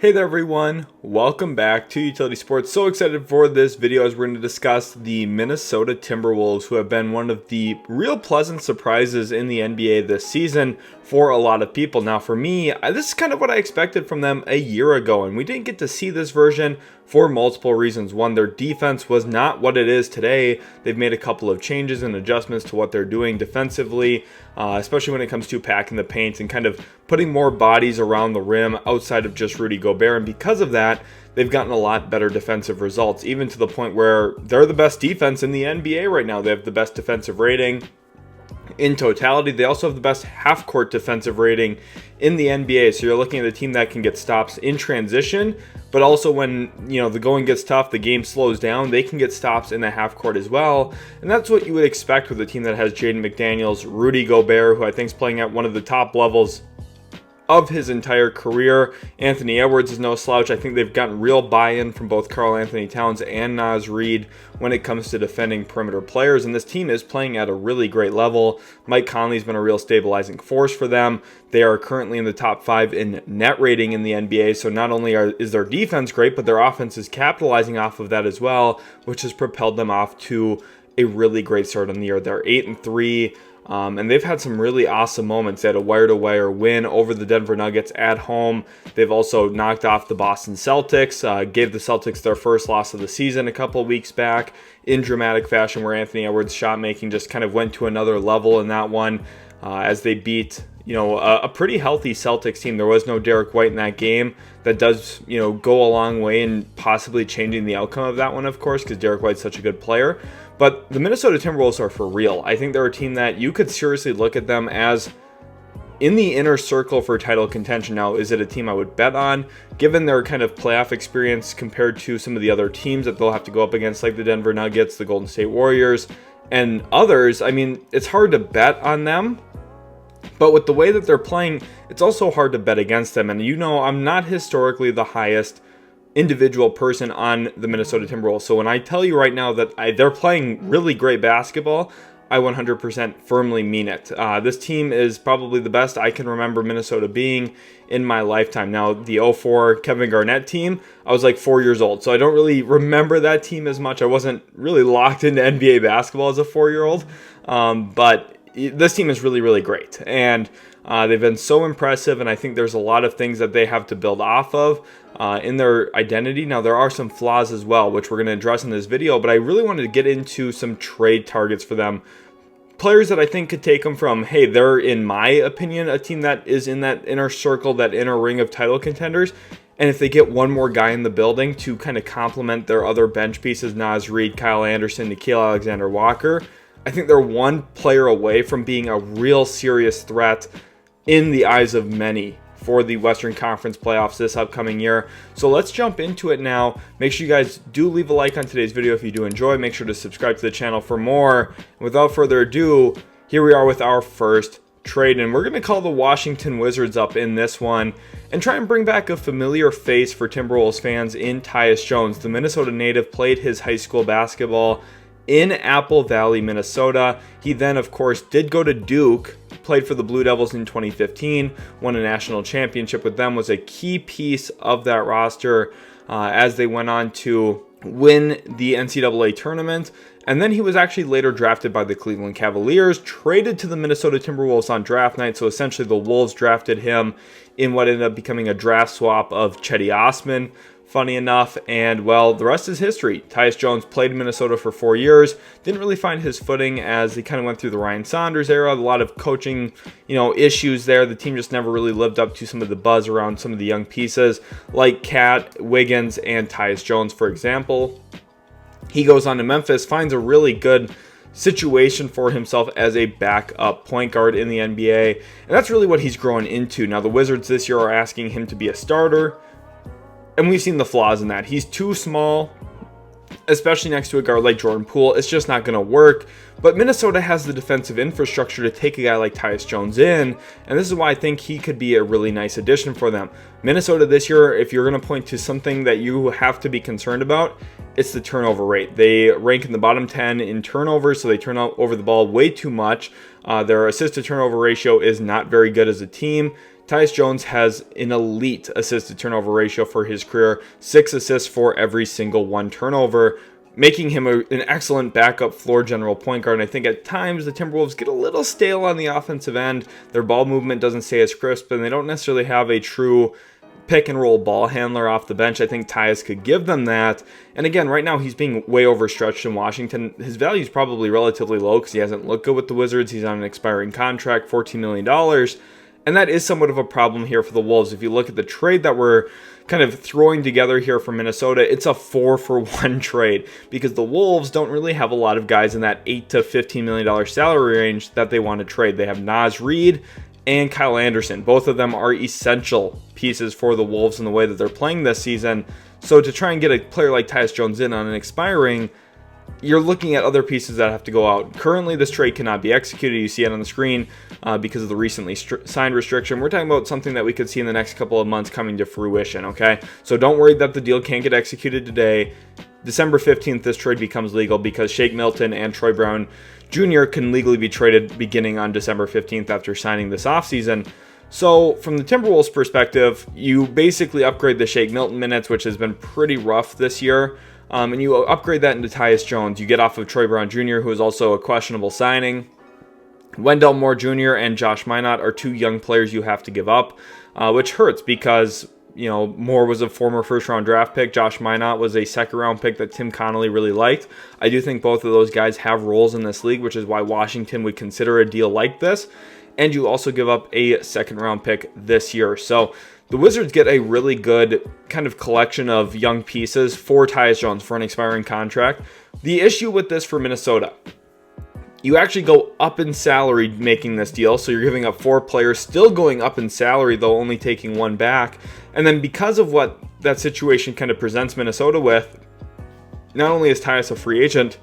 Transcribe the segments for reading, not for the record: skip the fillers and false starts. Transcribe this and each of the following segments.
Hey there everyone, welcome back to Utility Sports. So excited for this video as we're going to discuss the Minnesota Timberwolves, who have been one of the real pleasant surprises in the NBA this season for a lot of people. Now for me, this is kind of what I expected from them a year ago, and we didn't get to see this version for multiple reasons. One, their defense was not what it is today. They've made a couple of changes and adjustments to what they're doing defensively, especially when it comes to packing the paint and kind of putting more bodies around the rim outside of just Rudy Gobert. And because of that, they've gotten a lot better defensive results, even to the point where they're the best defense in the NBA right now. They have the best defensive rating in totality. They also have the best half-court defensive rating in the NBA. So you're looking at a team that can get stops in transition, but also when, the going gets tough, the game slows down, they can get stops in the half-court as well. And that's what you would expect with a team that has Jaden McDaniels, Rudy Gobert, who I think is playing at one of the top levels of his entire career. Anthony Edwards is no slouch. I think they've gotten real buy-in from both Karl Anthony Towns and Naz Reid when it comes to defending perimeter players, and this team is playing at a really great level. Mike Conley's been a real stabilizing force for them. They are currently in the top 5 in net rating in the NBA, so not only is their defense great, but their offense is capitalizing off of that as well, which has propelled them off to a really great start on the year. They're 8-3. And they've had some really awesome moments. They had a wire-to-wire win over the Denver Nuggets at home. They've also knocked off the Boston Celtics, gave the Celtics their first loss of the season a couple of weeks back in dramatic fashion, where Anthony Edwards' shot making just kind of went to another level in that one as they beat a pretty healthy Celtics team. There was no Derek White in that game. That does go a long way in possibly changing the outcome of that one, of course, because Derek White's such a good player. But the Minnesota Timberwolves are for real. I think they're a team that you could seriously look at them as in the inner circle for title contention. Now, is it a team I would bet on? Given their kind of playoff experience compared to some of the other teams that they'll have to go up against, like the Denver Nuggets, the Golden State Warriors, and others, I mean, it's hard to bet on them. But with the way that they're playing, it's also hard to bet against them. And I'm not historically the highest individual person on the Minnesota Timberwolves. So when I tell you right now that they're playing really great basketball, I 100% firmly mean it. This team is probably the best I can remember Minnesota being in my lifetime. Now, the 04 Kevin Garnett team, I was like 4 years old, so I don't really remember that team as much. I wasn't really locked into NBA basketball as a 4-year-old, but this team is really, really great. And they've been so impressive, and I think there's a lot of things that they have to build off of in their identity. Now, there are some flaws as well, which we're going to address in this video, but I really wanted to get into some trade targets for them. Players that I think could take them from, hey, they're, in my opinion, a team that is in that inner circle, that inner ring of title contenders. And if they get one more guy in the building to kind of complement their other bench pieces, Naz Reid, Kyle Anderson, Nickeil Alexander-Walker, I think they're one player away from being a real serious threat in the eyes of many for the Western Conference playoffs this upcoming year. So let's jump into it now. Make sure you guys do leave a like on today's video if you do enjoy. Make sure to subscribe to the channel for more. And without further ado, here we are with our first trade, and we're going to call the Washington Wizards up in this one and try and bring back a familiar face for Timberwolves fans in Tyus Jones. The Minnesota native played his high school basketball in Apple Valley, Minnesota. He then, of course, did go to Duke, played for the Blue Devils in 2015, won a national championship with them, was a key piece of that roster as they went on to win the NCAA tournament. And then he was actually later drafted by the Cleveland Cavaliers, traded to the Minnesota Timberwolves on draft night. So essentially the Wolves drafted him in what ended up becoming a draft swap of Cedi Osman, funny enough. And well, the rest is history. Tyus Jones played in Minnesota for 4 years, didn't really find his footing as he kind of went through the Ryan Saunders era, a lot of coaching, issues there. The team just never really lived up to some of the buzz around some of the young pieces like Cat, Wiggins, and Tyus Jones, for example. He goes on to Memphis, finds a really good situation for himself as a backup point guard in the NBA, and that's really what he's growing into. Now, the Wizards this year are asking him to be a starter, and we've seen the flaws in that. He's too small, especially next to a guard like Jordan Poole. It's just not going to work. But Minnesota has the defensive infrastructure to take a guy like Tyus Jones in, and this is why I think he could be a really nice addition for them. Minnesota this year, if you're going to point to something that you have to be concerned about, it's the turnover rate. They rank in the bottom 10 in turnovers, so they turn over the ball way too much. Their assist to turnover ratio is not very good as a team. Tyus Jones has an elite assist-to-turnover ratio for his career, 6 assists for every single 1 turnover, making him an excellent backup floor general point guard. And I think at times the Timberwolves get a little stale on the offensive end. Their ball movement doesn't stay as crisp, and they don't necessarily have a true pick-and-roll ball handler off the bench. I think Tyus could give them that. And again, right now he's being way overstretched in Washington. His value is probably relatively low because he hasn't looked good with the Wizards. He's on an expiring contract, $14 million. And that is somewhat of a problem here for the Wolves. If you look at the trade that we're kind of throwing together here for Minnesota, it's a 4-for-1 trade because the Wolves don't really have a lot of guys in that $8 to $15 million salary range that they want to trade. They have Naz Reid and Kyle Anderson. Both of them are essential pieces for the Wolves in the way that they're playing this season. So to try and get a player like Tyus Jones in on an expiring, you're looking at other pieces that have to go out. Currently, this trade cannot be executed. You see it on the screen because of the recently signed restriction. We're talking about something that we could see in the next couple of months coming to fruition, okay? So don't worry that the deal can't get executed today. December 15th, this trade becomes legal because Shake Milton and Troy Brown Jr. can legally be traded beginning on December 15th after signing this offseason. So from the Timberwolves perspective, you basically upgrade the Shake Milton minutes, which has been pretty rough this year, and you upgrade that into Tyus Jones. You get off of Troy Brown Jr., who is also a questionable signing. Wendell Moore Jr. and Josh Minott are 2 young players you have to give up, which hurts because Moore was a former first-round draft pick. Josh Minott was a second-round pick that Tim Connolly really liked. I do think both of those guys have roles in this league, which is why Washington would consider a deal like this. And you also give up a second-round pick this year. So the Wizards get a really good kind of collection of young pieces for Tyus Jones for an expiring contract. The issue with this for Minnesota, you actually go up in salary making this deal, so you're giving up 4 players, still going up in salary, though only taking 1 back. And then because of what that situation kind of presents Minnesota with, not only is Tyus a free agent,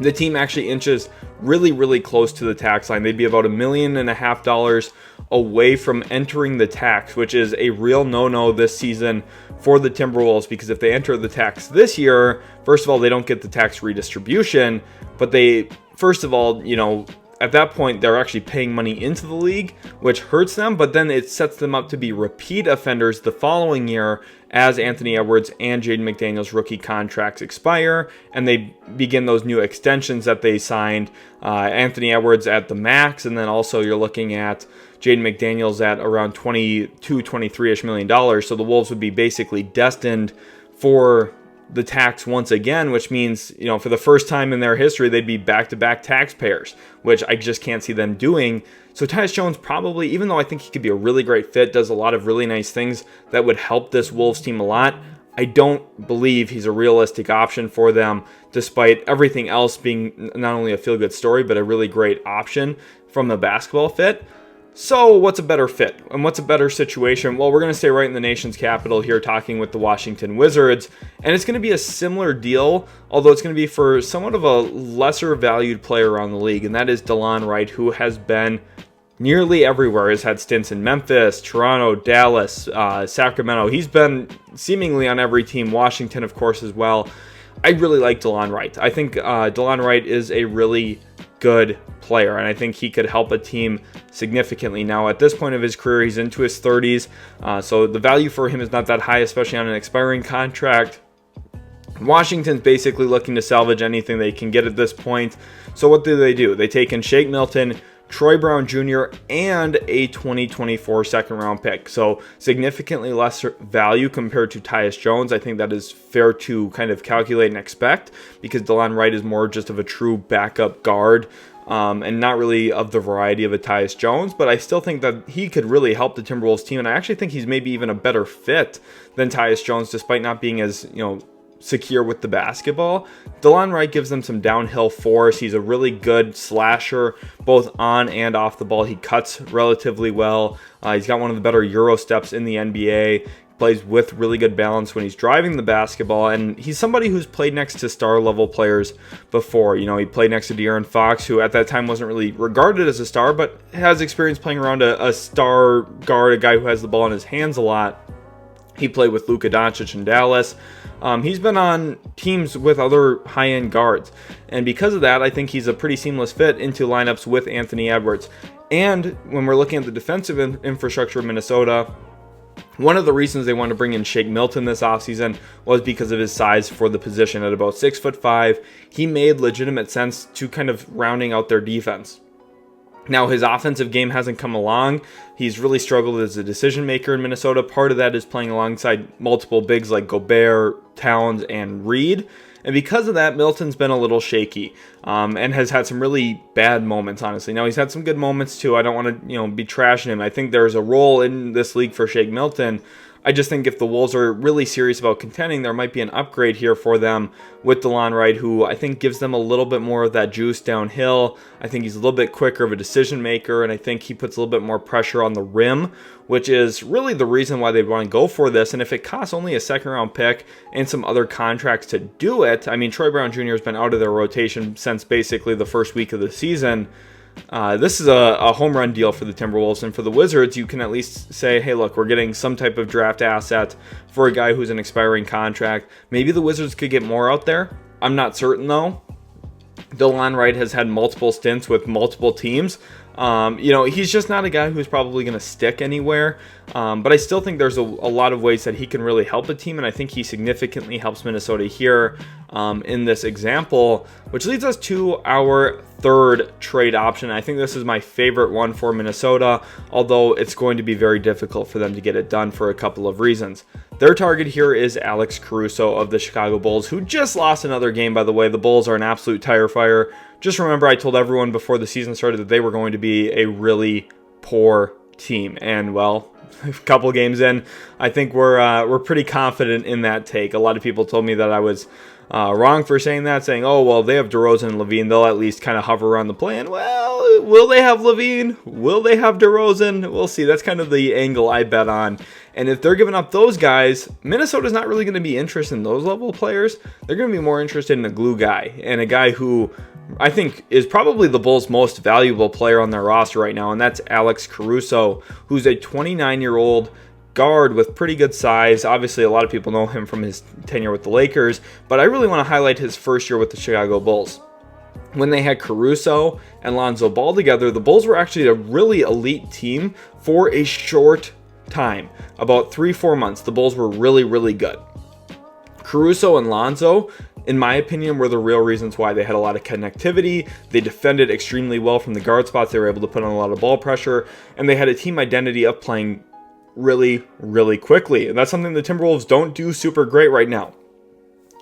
the team actually inches really, really close to the tax line. They'd be about $1.5 million away from entering the tax, which is a real no-no this season for the Timberwolves, because if they enter the tax this year, first of all, they don't get the tax redistribution, but they, first of all, at that point, they're actually paying money into the league, which hurts them, but then it sets them up to be repeat offenders the following year as Anthony Edwards and Jaden McDaniels' rookie contracts expire, and they begin those new extensions that they signed. Anthony Edwards at the max, and then also you're looking at Jaden McDaniels at around $23-ish million. So the Wolves would be basically destined for the tax once again, which means, for the first time in their history, they'd be back-to-back taxpayers, which I just can't see them doing. So Tyus Jones probably, even though I think he could be a really great fit, does a lot of really nice things that would help this Wolves team a lot, I don't believe he's a realistic option for them, despite everything else being not only a feel-good story, but a really great option from the basketball fit. So what's a better fit and what's a better situation? Well, we're going to stay right in the nation's capital here talking with the Washington Wizards, and it's going to be a similar deal, although it's going to be for somewhat of a lesser valued player around the league, and that is Delon Wright, who has been nearly everywhere. Has had stints in Memphis, Toronto, Dallas, Sacramento. He's been seemingly on every team, Washington, of course, as well. I really like Delon Wright. I think Delon Wright is a really good player, and I think he could help a team significantly. Now, at this point of his career, he's into his 30s, so the value for him is not that high, especially on an expiring contract. Washington's basically looking to salvage anything they can get at this point. So what do? They take in Shake Milton, Troy Brown Jr., and a 2024 second-round pick. So significantly less value compared to Tyus Jones. I think that is fair to kind of calculate and expect, because Delon Wright is more just of a true backup guard, and not really of the variety of a Tyus Jones. But I still think that he could really help the Timberwolves team, and I actually think he's maybe even a better fit than Tyus Jones, despite not being as, secure with the basketball. Delon Wright gives them some downhill force. He's a really good slasher, both on and off the ball. He cuts relatively well. He's got one of the better Euro steps in the NBA. Plays with really good balance when he's driving the basketball, and he's somebody who's played next to star-level players before. He played next to De'Aaron Fox, who at that time wasn't really regarded as a star, but has experience playing around a star guard, a guy who has the ball in his hands a lot. He played with Luka Doncic in Dallas. He's been on teams with other high-end guards, and because of that, I think he's a pretty seamless fit into lineups with Anthony Edwards. And when we're looking at the defensive infrastructure of Minnesota, one of the reasons they wanted to bring in Shake Milton this offseason was because of his size for the position. At about 6'5", he made legitimate sense to kind of rounding out their defense. Now, his offensive game hasn't come along. He's really struggled as a decision maker in Minnesota. Part of that is playing alongside multiple bigs like Gobert, Towns, and Reed. And because of that, Milton's been a little shaky and has had some really bad moments, honestly. Now, he's had some good moments, too. I don't want to be trashing him. I think there's a role in this league for Shake Milton. I just think if the Wolves are really serious about contending, there might be an upgrade here for them with Delon Wright, who I think gives them a little bit more of that juice downhill. I think he's a little bit quicker of a decision maker, and I think he puts a little bit more pressure on the rim, which is really the reason why they want to go for this. And if it costs only a second-round pick and some other contracts to do it, I mean, Troy Brown Jr. has been out of their rotation since basically the first week of the season. This is a home run deal for the Timberwolves, and for the Wizards, you can at least say, hey, look, we're getting some type of draft asset for a guy who's an expiring contract. Maybe the Wizards could get more out there. I'm not certain, though. Delon Wright has had multiple stints with multiple teams. He's just not a guy who's probably going to stick anywhere. But I still think there's a lot of ways that he can really help a team, and I think he significantly helps Minnesota here in this example, which leads us to our third trade option. I think this is my favorite one for Minnesota, although it's going to be very difficult for them to get it done for a couple of reasons. Their target here is Alex Caruso of the Chicago Bulls, who just lost another game, by the way. The Bulls are an absolute tire fire. Just remember, I told everyone before the season started that they were going to be a really poor team. And, well, a couple games in, I think we're pretty confident in that take. A lot of people told me that I was wrong for saying that, saying, oh, well, they have DeRozan and LaVine. They'll at least kind of hover around the plan. Well, will they have LaVine? Will they have DeRozan? We'll see. That's kind of the angle I bet on. And if they're giving up those guys, Minnesota's not really going to be interested in those level of players. They're going to be more interested in a glue guy, and a guy who I think is probably the Bulls' most valuable player on their roster right now, and that's Alex Caruso, who's a 29-year-old guard with pretty good size. Obviously, a lot of people know him from his tenure with the Lakers, but I really want to highlight his first year with the Chicago Bulls. When they had Caruso and Lonzo Ball together, the Bulls were actually a really elite team for a short time. About 3-4 months, the Bulls were really, really good. Caruso and Lonzo, in my opinion, were the real reasons why they had a lot of connectivity. They defended extremely well from the guard spots. They were able to put on a lot of ball pressure, and they had a team identity of playing really, really quickly. And that's something the Timberwolves don't do super great right now.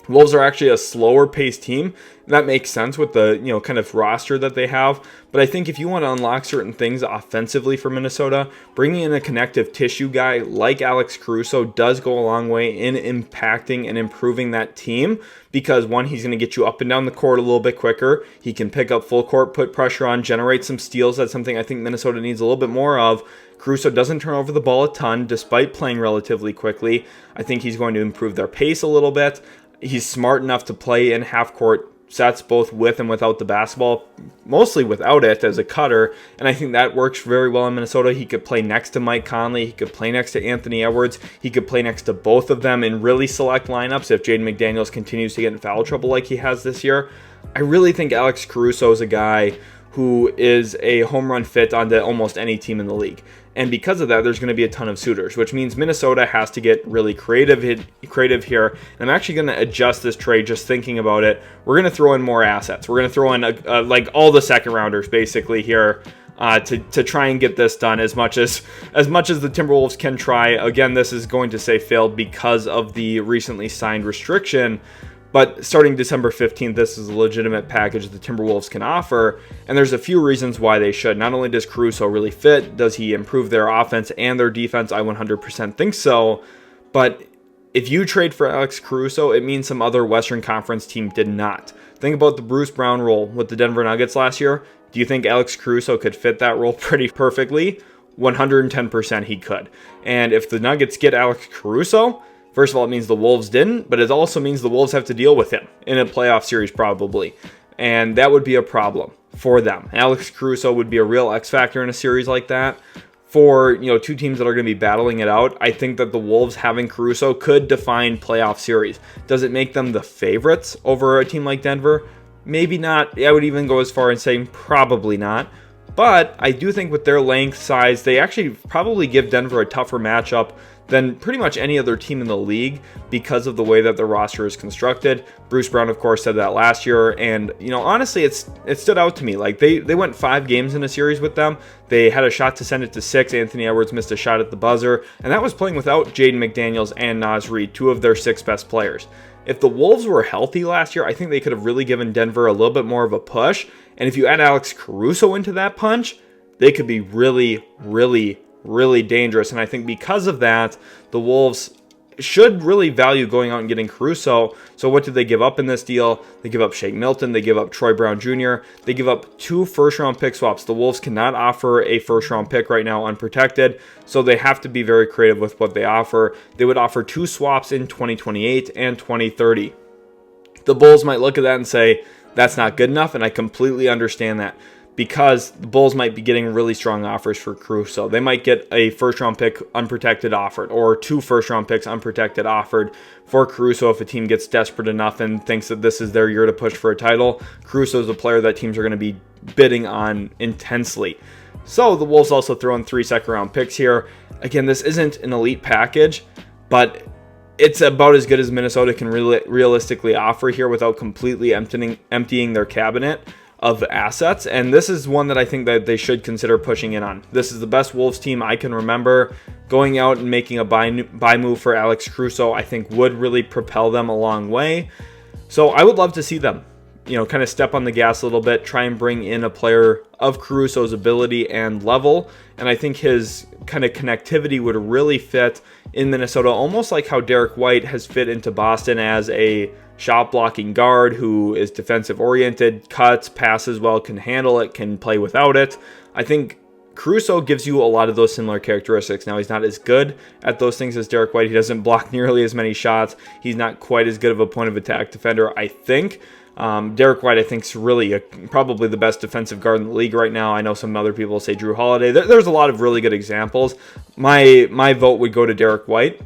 Wolves are actually a slower paced team. That makes sense with the kind of roster that they have. But I think if you want to unlock certain things offensively for Minnesota, bringing in a connective tissue guy like Alex Caruso does go a long way in impacting and improving that team. Because one, he's going to get you up and down the court a little bit quicker. He can pick up full court, put pressure on, generate some steals. That's something I think Minnesota needs a little bit more of. Caruso doesn't turn over the ball a ton despite playing relatively quickly. I think he's going to improve their pace a little bit. He's smart enough to play in half-court sets both with and without the basketball, mostly without it as a cutter, and I think that works very well in Minnesota. He could play next to Mike Conley. He could play next to Anthony Edwards. He could play next to both of them in really select lineups if Jaden McDaniels continues to get in foul trouble like he has this year. I really think Alex Caruso is a guy who is a home run fit onto almost any team in the league. And because of that, there's going to be a ton of suitors, which means Minnesota has to get really creative here. And I'm actually going to adjust this trade just thinking about it. We're going to throw in more assets. We're going to throw in like all the second rounders basically here to try and get this done as much as the Timberwolves can try. Again, this is going to say failed because of the recently signed restriction. But starting December 15th, this is a legitimate package the Timberwolves can offer, and there's a few reasons why they should. Not only does Caruso really fit, does he improve their offense and their defense? I 100% think so, but if you trade for Alex Caruso, it means some other Western Conference team did not. Think about the Bruce Brown role with the Denver Nuggets last year. Do you think Alex Caruso could fit that role pretty perfectly? 110% he could. And if the Nuggets get Alex Caruso, first of all, it means the Wolves didn't, but it also means the Wolves have to deal with him in a playoff series probably. And that would be a problem for them. Alex Caruso would be a real X factor in a series like that. For two teams that are going to be battling it out, I think that the Wolves having Caruso could define playoff series. Does it make them the favorites over a team like Denver? Maybe not. I would even go as far as saying probably not. But I do think with their length, size, they actually probably give Denver a tougher matchup than pretty much any other team in the league because of the way that their roster is constructed. Bruce Brown, of course, said that last year, and honestly, it stood out to me. Like they went 5 games in a series with them. They had a shot to send it to 6. Anthony Edwards missed a shot at the buzzer, and that was playing without Jaden McDaniels and Naz Reid, 2 of their 6 best players. If the Wolves were healthy last year, I think they could have really given Denver a little bit more of a push. And if you add Alex Caruso into that punch, they could be really, really, really dangerous. And I think because of that, the Wolves should really value going out and getting Caruso. So what did they give up in this deal? They give up Shake Milton. They give up Troy Brown Jr. They give up 2 first-round pick swaps. The Wolves cannot offer a first-round pick right now unprotected, so they have to be very creative with what they offer. They would offer 2 swaps in 2028 and 2030. The Bulls might look at that and say, that's not good enough, and I completely understand that, because the Bulls might be getting really strong offers for Caruso. They might get a first-round pick unprotected offered, or 2 first-round picks unprotected offered for Caruso if a team gets desperate enough and thinks that this is their year to push for a title. Caruso is a player that teams are going to be bidding on intensely. So the Wolves also throw in 3 second-round picks here. Again, this isn't an elite package, but it's about as good as Minnesota can realistically offer here without completely emptying their cabinet of assets, and this is one that I think that they should consider pushing in on. This is the best Wolves team I can remember. Going out and making a buy move for Alex Caruso, I think would really propel them a long way. So I would love to see them, kind of step on the gas a little bit, try and bring in a player of Caruso's ability and level, and I think his kind of connectivity would really fit in Minnesota, almost like how Derek White has fit into Boston as a shot blocking guard who is defensive oriented, cuts, passes well, can handle it, can play without it. I think Caruso gives you a lot of those similar characteristics. Now, he's not as good at those things as Derek White. He doesn't block nearly as many shots. He's not quite as good of a point of attack defender, I think. Derek White, I think, is really probably the best defensive guard in the league right now. I know some other people say Drew Holiday. There's a lot of really good examples. My vote would go to Derek White.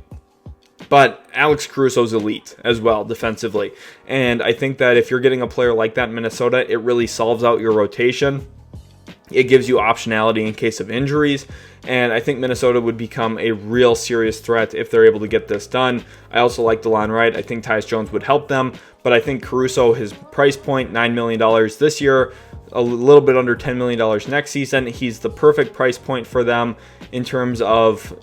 But Alex Caruso's elite as well defensively. And I think that if you're getting a player like that in Minnesota, it really solves out your rotation. It gives you optionality in case of injuries. And I think Minnesota would become a real serious threat if they're able to get this done. I also like Delon Wright. I think Tyus Jones would help them. But I think Caruso, his price point, $9 million this year, a little bit under $10 million next season. He's the perfect price point for them in terms of,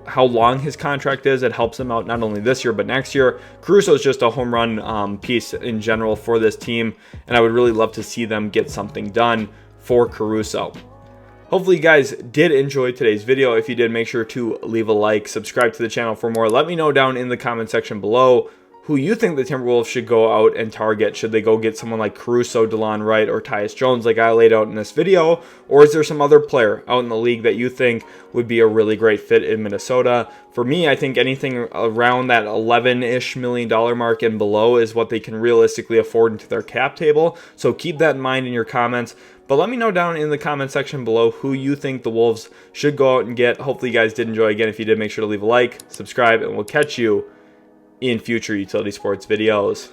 how long his contract is. It helps him out not only this year, but next year. Caruso is just a home run piece in general for this team, and I would really love to see them get something done for Caruso. Hopefully you guys did enjoy today's video. If you did, make sure to leave a like, subscribe to the channel for more. Let me know down in the comment section below who you think the Timberwolves should go out and target. Should they go get someone like Caruso, Delon Wright, or Tyus Jones like I laid out in this video? Or is there some other player out in the league that you think would be a really great fit in Minnesota? For me, I think anything around that $11-ish million mark and below is what they can realistically afford into their cap table. So keep that in mind in your comments. But let me know down in the comment section below who you think the Wolves should go out and get. Hopefully you guys did enjoy. Again, if you did, make sure to leave a like, subscribe, and we'll catch you in future utility sports videos.